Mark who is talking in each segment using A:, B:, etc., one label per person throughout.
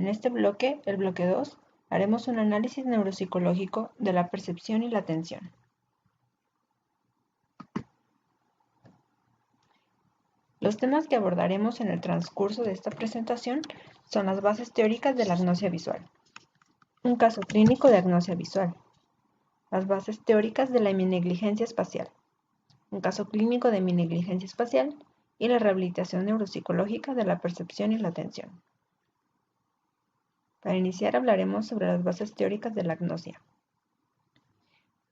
A: En este bloque, el bloque 2, haremos un análisis neuropsicológico de la percepción y la atención. Los temas que abordaremos en el transcurso de esta presentación son las bases teóricas de la agnosia visual, un caso clínico de agnosia visual, las bases teóricas de la heminegligencia espacial, un caso clínico de heminegligencia espacial y la rehabilitación neuropsicológica de la percepción y la atención. Para iniciar hablaremos sobre las bases teóricas de la agnosia.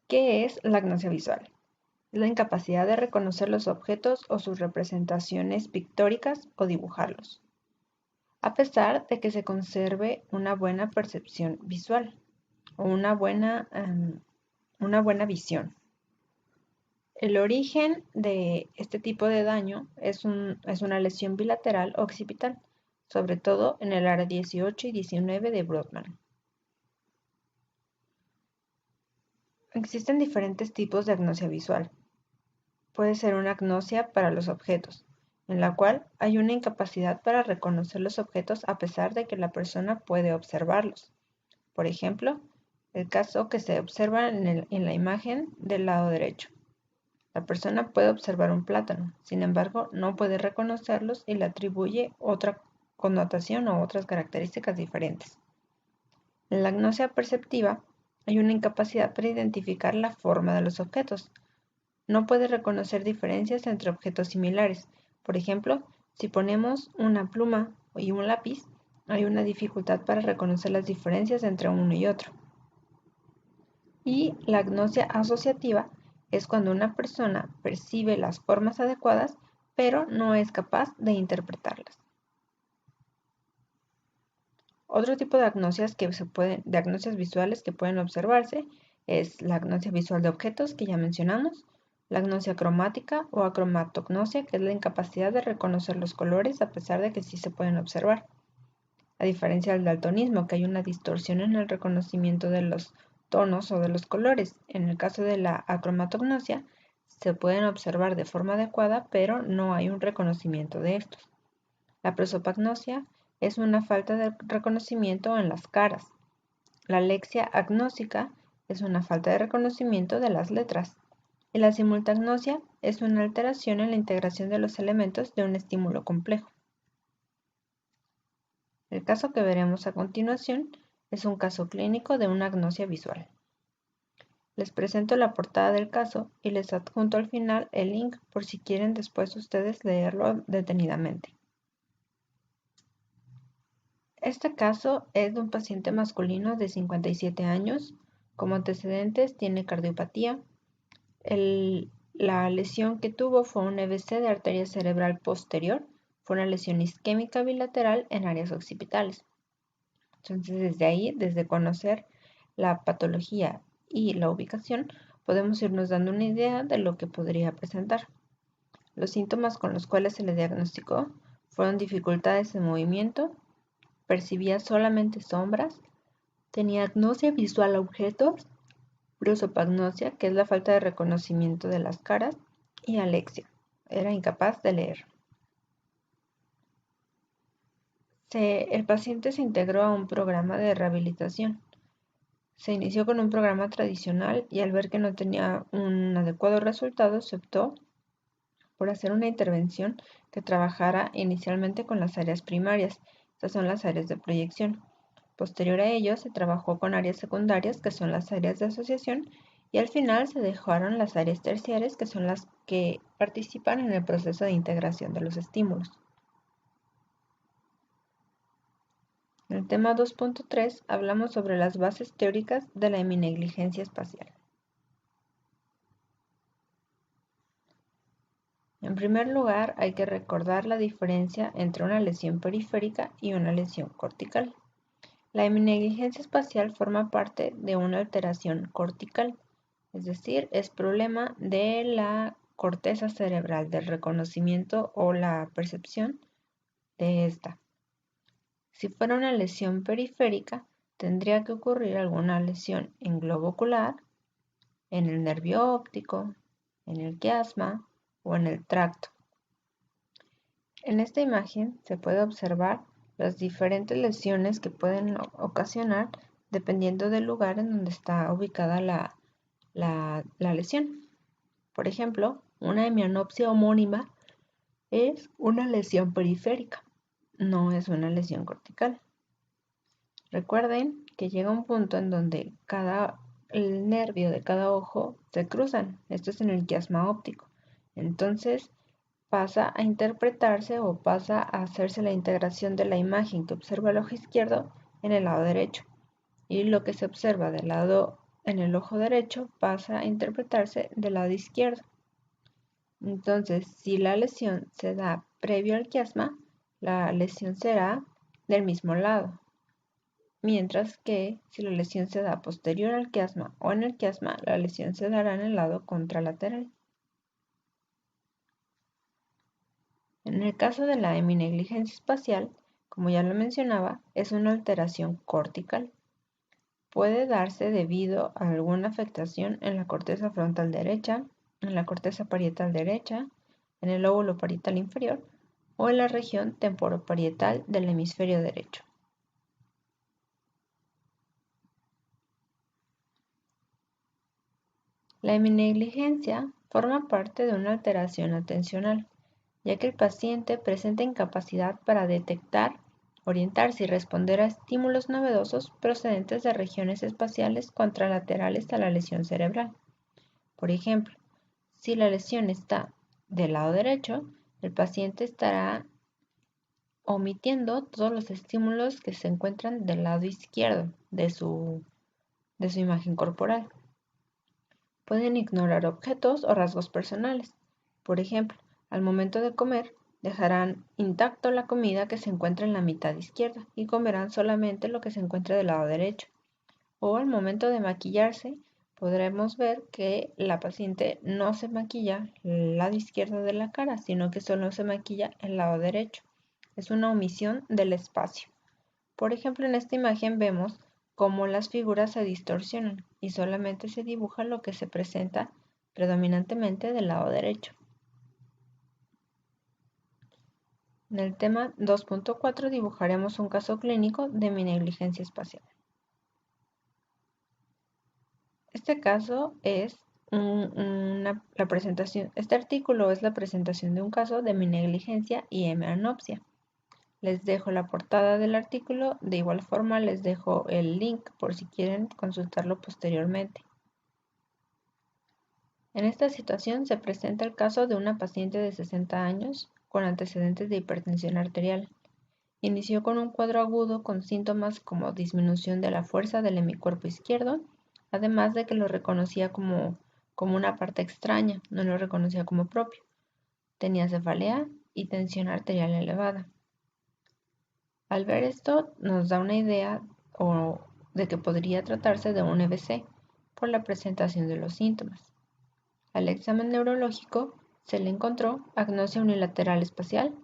A: ¿Qué es la agnosia visual? Es la incapacidad de reconocer los objetos o sus representaciones pictóricas o dibujarlos, a pesar de que se conserve una buena percepción visual o una buena visión. El origen de este tipo de daño es una lesión bilateral o occipital, sobre todo en el área 18 y 19 de Brodmann. Existen diferentes tipos de agnosia visual. Puede ser una agnosia para los objetos, en la cual hay una incapacidad para reconocer los objetos a pesar de que la persona puede observarlos. Por ejemplo, el caso que se observa en la imagen del lado derecho. La persona puede observar un plátano, sin embargo, no puede reconocerlos y le atribuye otra connotación o otras características diferentes. En la agnosia perceptiva, hay una incapacidad para identificar la forma de los objetos. No puede reconocer diferencias entre objetos similares. Por ejemplo, si ponemos una pluma y un lápiz, hay una dificultad para reconocer las diferencias entre uno y otro. Y la agnosia asociativa es cuando una persona percibe las formas adecuadas, pero no es capaz de interpretarlas. Otro tipo de agnosias visuales que pueden observarse es la agnosia visual de objetos, que ya mencionamos, la agnosia cromática o acromatognosia, que es la incapacidad de reconocer los colores a pesar de que sí se pueden observar. A diferencia del daltonismo, que hay una distorsión en el reconocimiento de los tonos o de los colores. En el caso de la acromatognosia, se pueden observar de forma adecuada, pero no hay un reconocimiento de estos. La prosopagnosia es una falta de reconocimiento en las caras. La alexia agnósica es una falta de reconocimiento de las letras. Y la simultagnosia es una alteración en la integración de los elementos de un estímulo complejo. El caso que veremos a continuación es un caso clínico de una agnosia visual. Les presento la portada del caso y les adjunto al final el link por si quieren después ustedes leerlo detenidamente. Este caso es de un paciente masculino de 57 años. Como antecedentes tiene cardiopatía. La lesión que tuvo fue un EVC de arteria cerebral posterior. Fue una lesión isquémica bilateral en áreas occipitales. Entonces, desde ahí, desde conocer la patología y la ubicación, podemos irnos dando una idea de lo que podría presentar. Los síntomas con los cuales se le diagnosticó fueron dificultades en movimiento, percibía solamente sombras, tenía agnosia visual a objetos, prosopagnosia, que es la falta de reconocimiento de las caras, y alexia, era incapaz de leer. El paciente se integró a un programa de rehabilitación. Se inició con un programa tradicional y al ver que no tenía un adecuado resultado, se optó por hacer una intervención que trabajara inicialmente con las áreas primarias. Estas son las áreas de proyección. Posterior a ello, se trabajó con áreas secundarias, que son las áreas de asociación, y al final se dejaron las áreas terciarias, que son las que participan en el proceso de integración de los estímulos. En el tema 2.3 hablamos sobre las bases teóricas de la heminegligencia espacial. En primer lugar, hay que recordar la diferencia entre una lesión periférica y una lesión cortical. La heminegligencia espacial forma parte de una alteración cortical, es decir, es problema de la corteza cerebral, del reconocimiento o la percepción de esta. Si fuera una lesión periférica, tendría que ocurrir alguna lesión en globo ocular, en el nervio óptico, en el quiasma o en el tracto. En esta imagen se puede observar las diferentes lesiones que pueden ocasionar dependiendo del lugar en donde está ubicada la lesión. Por ejemplo, una hemianopsia homónima es una lesión periférica, no es una lesión cortical. Recuerden que llega un punto en donde el nervio de cada ojo se cruzan. Esto es en el quiasma óptico. Entonces pasa a interpretarse o pasa a hacerse la integración de la imagen que observa el ojo izquierdo en el lado derecho. Y lo que se observa del lado en el ojo derecho pasa a interpretarse del lado izquierdo. Entonces, si la lesión se da previo al quiasma, la lesión será del mismo lado. Mientras que si la lesión se da posterior al quiasma o en el quiasma, la lesión se dará en el lado contralateral. En el caso de la heminegligencia espacial, como ya lo mencionaba, es una alteración cortical. Puede darse debido a alguna afectación en la corteza frontal derecha, en la corteza parietal derecha, en el lóbulo parietal inferior o en la región temporoparietal del hemisferio derecho. La heminegligencia forma parte de una alteración atencional, ya que el paciente presenta incapacidad para detectar, orientarse y responder a estímulos novedosos procedentes de regiones espaciales contralaterales a la lesión cerebral. Por ejemplo, si la lesión está del lado derecho, el paciente estará omitiendo todos los estímulos que se encuentran del lado izquierdo de su imagen corporal. Pueden ignorar objetos o rasgos personales. Por ejemplo, al momento de comer, dejarán intacto la comida que se encuentra en la mitad izquierda y comerán solamente lo que se encuentra del lado derecho. O al momento de maquillarse, podremos ver que la paciente no se maquilla el lado izquierdo de la cara, sino que solo se maquilla el lado derecho. Es una omisión del espacio. Por ejemplo, en esta imagen vemos cómo las figuras se distorsionan y solamente se dibuja lo que se presenta predominantemente del lado derecho. En el tema 2.4 dibujaremos un caso clínico de heminegligencia espacial. Este caso es la presentación. Este artículo es la presentación de un caso de heminegligencia y hemianopsia. Les dejo la portada del artículo, de igual forma les dejo el link por si quieren consultarlo posteriormente. En esta situación se presenta el caso de una paciente de 60 años con antecedentes de hipertensión arterial. Inició con un cuadro agudo con síntomas como disminución de la fuerza del hemicuerpo izquierdo, además de que lo reconocía como una parte extraña, no lo reconocía como propio. Tenía cefalea y tensión arterial elevada. Al ver esto, nos da una idea de que podría tratarse de un EBC por la presentación de los síntomas. Al examen neurológico se le encontró agnosia unilateral espacial,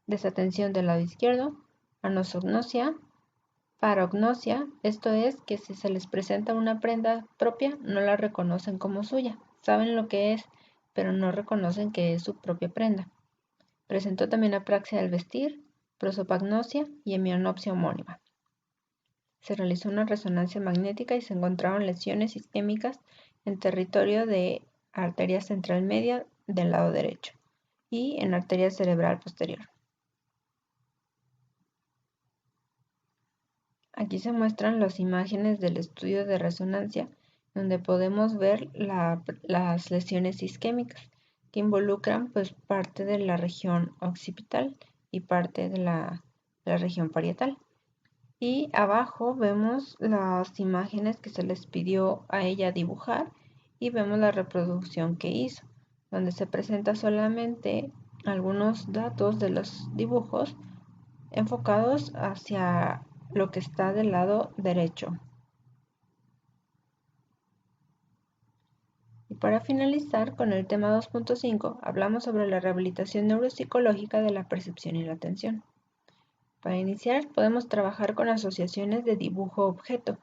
A: desatención del lado izquierdo, anosognosia, parognosia, esto es que si se les presenta una prenda propia no la reconocen como suya, saben lo que es, pero no reconocen que es su propia prenda. Presentó también apraxia del vestir, prosopagnosia y hemianopsia homónima. Se realizó una resonancia magnética y se encontraron lesiones isquémicas en territorio de arteria central media del lado derecho y en arteria cerebral posterior. Aquí se muestran las imágenes del estudio de resonancia, donde podemos ver las lesiones isquémicas que involucran pues parte de la región occipital y parte de la región parietal. Y abajo vemos las imágenes que se les pidió a ella dibujar y vemos la reproducción que hizo, donde se presenta solamente algunos datos de los dibujos enfocados hacia lo que está del lado derecho. Y para finalizar con el tema 2.5, hablamos sobre la rehabilitación neuropsicológica de la percepción y la atención. Para iniciar, podemos trabajar con asociaciones de dibujo-objeto.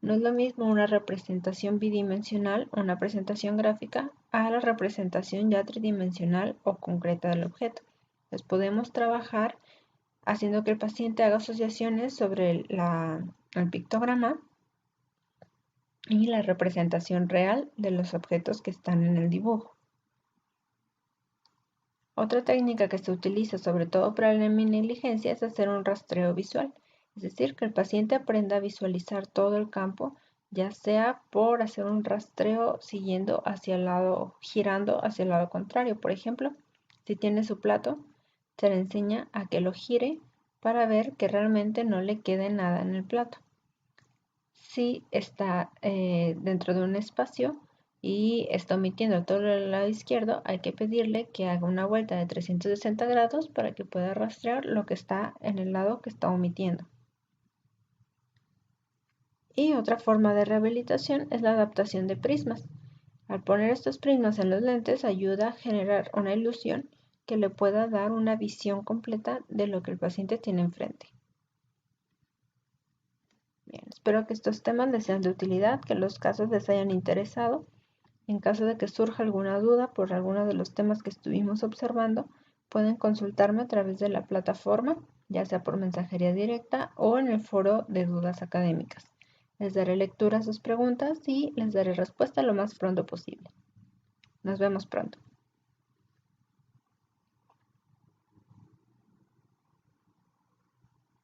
A: No es lo mismo una representación bidimensional o una presentación gráfica a la representación ya tridimensional o concreta del objeto. Pues podemos trabajar haciendo que el paciente haga asociaciones sobre el pictograma y la representación real de los objetos que están en el dibujo. Otra técnica que se utiliza sobre todo para la heminegligencia es hacer un rastreo visual, es decir, que el paciente aprenda a visualizar todo el campo, ya sea por hacer un rastreo siguiendo hacia el lado, girando hacia el lado contrario. Por ejemplo, si tiene su plato, se le enseña a que lo gire para ver que realmente no le quede nada en el plato. Si está dentro de un espacio y está omitiendo todo el lado izquierdo, hay que pedirle que haga una vuelta de 360 grados para que pueda rastrear lo que está en el lado que está omitiendo. Y otra forma de rehabilitación es la adaptación de prismas. Al poner estos prismas en los lentes ayuda a generar una ilusión que le pueda dar una visión completa de lo que el paciente tiene enfrente. Bien, espero que estos temas les sean de utilidad, que los casos les hayan interesado. En caso de que surja alguna duda por alguno de los temas que estuvimos observando, pueden consultarme a través de la plataforma, ya sea por mensajería directa o en el foro de dudas académicas. Les daré lectura a sus preguntas y les daré respuesta lo más pronto posible. Nos vemos pronto.